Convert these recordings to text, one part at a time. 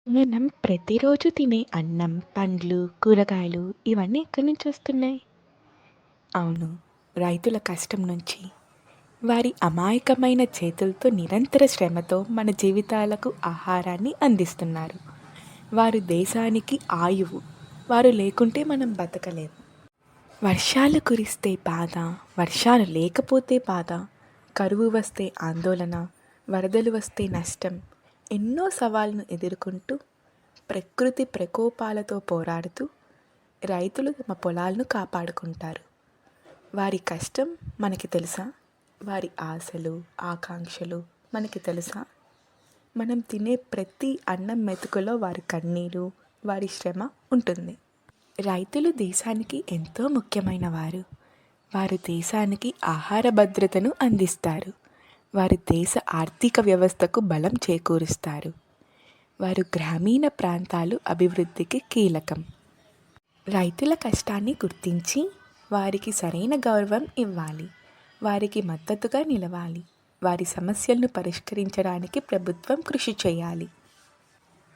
మనం ప్రతిరోజు తినే అన్నం, పండ్లు, కూరగాయలు ఇవన్నీ ఎక్కడి నుంచి వస్తున్నాయి? అవును. రైతుల కష్టం నుంచి. వారి అమాయకమైన చేతులతో నిరంతర శ్రమతో మన జీవితాలకు ఆహారాన్ని అందిస్తున్నారు. వారు దేశానికి ఆయువు. వారు లేకుంటే మనం బతకలేము. వర్షాలు కురిస్తే బాధ, వర్షాలు లేకపోతే బాధ, కరువు వస్తే ఆందోళన, వరదలు వస్తే నష్టం. ఎన్నో సవాళ్ళను ఎదుర్కొంటూ ప్రకృతి ప్రకోపాలతో పోరాడుతూ రైతులు తమ పొలాలను కాపాడుకుంటారు. వారి కష్టం మనకి తెలుసా? వారి ఆశలు, ఆకాంక్షలు మనకి తెలుసా? మనం తినే ప్రతి అన్నం మెతుకులో వారి కన్నీరు, వారి శ్రమ ఉంటుంది. రైతులు దేశానికి ఎంతో ముఖ్యమైన వారు. వారు దేశానికి ఆహార భద్రతను అందిస్తారు. వారు దేశ ఆర్థిక వ్యవస్థకు బలం చేకూరుస్తారు. వారు గ్రామీణ ప్రాంతాలు అభివృద్ధికి కీలకం. రైతుల కష్టాన్ని గుర్తించి వారికి సరైన గౌరవం ఇవ్వాలి. వారికి మద్దతుగా నిలవాలి. వారి సమస్యలను పరిష్కరించడానికి ప్రభుత్వం కృషి చేయాలి.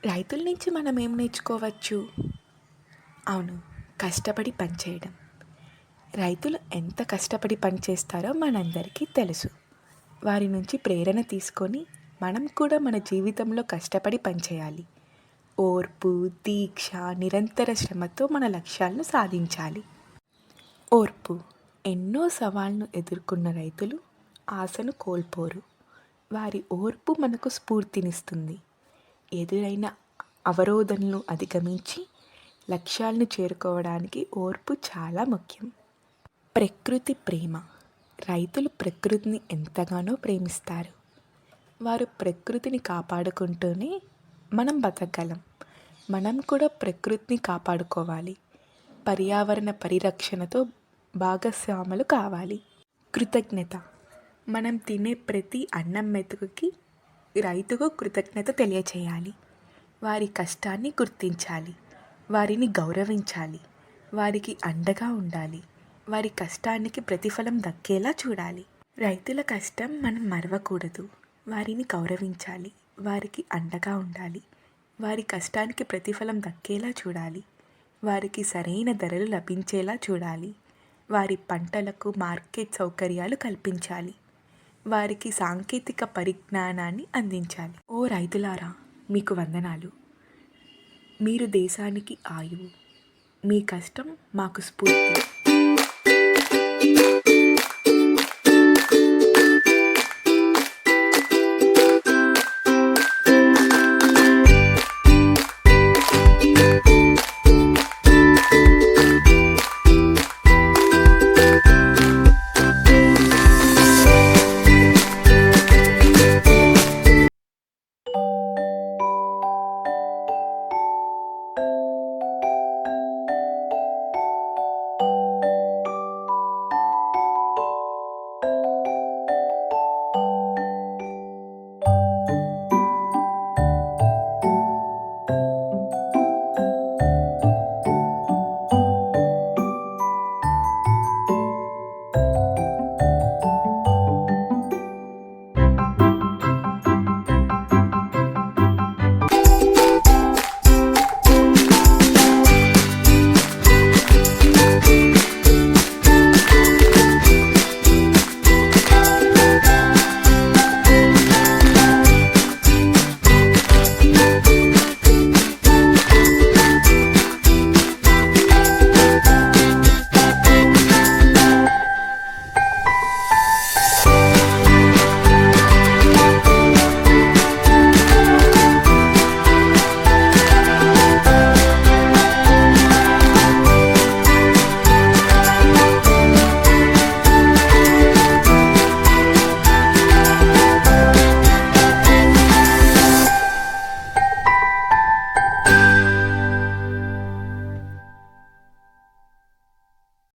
రైతుల నుంచి మనం ఏం నేర్చుకోవచ్చు? అవును, కష్టపడి పనిచేయడం. రైతులు ఎంత కష్టపడి పనిచేస్తారో మనందరికీ తెలుసు. వారి నుంచి ప్రేరణ తీసుకొని మనం కూడా మన జీవితంలో కష్టపడి పనిచేయాలి. ఓర్పు, దీక్ష, నిరంతర శ్రమతో మన లక్ష్యాలను సాధించాలి. ఓర్పు. ఎన్నో సవాళ్ళను ఎదుర్కొన్న రైతులు ఆశను కోల్పోరు. వారి ఓర్పు మనకు స్ఫూర్తినిస్తుంది. ఎదురైన అవరోధనలను అధిగమించి లక్ష్యాలను చేరుకోవడానికి ఓర్పు చాలా ముఖ్యం. ప్రకృతి ప్రేమ. రైతులు ప్రకృతిని ఎంతగానో ప్రేమిస్తారు. వారు ప్రకృతిని కాపాడుకుంటూనే మనం బతకగలం. మనం కూడా ప్రకృతిని కాపాడుకోవాలి. పర్యావరణ పరిరక్షణతో భాగస్వాములు కావాలి. కృతజ్ఞత. మనం తినే ప్రతి అన్నం మెతుకుకి రైతుకు కృతజ్ఞత తెలియచేయాలి. వారి కష్టాన్ని గుర్తించాలి. వారిని గౌరవించాలి. వారికి అండగా ఉండాలి. వారి కష్టానికి ప్రతిఫలం దక్కేలా చూడాలి. రైతుల కష్టం మనం మరవకూడదు. వారిని గౌరవించాలి. వారికి అండగా ఉండాలి. వారి కష్టానికి ప్రతిఫలం దక్కేలా చూడాలి. వారికి సరైన ధరలు లభించేలా చూడాలి. వారి పంటలకు మార్కెట్ సౌకర్యాలు కల్పించాలి. వారికి సాంకేతిక పరిజ్ఞానాన్ని అందించాలి. ఓ రైతులారా, మీకు వందనాలు. మీరు దేశానికి ఆయువు. మీ కష్టం మాకు స్ఫూర్తి.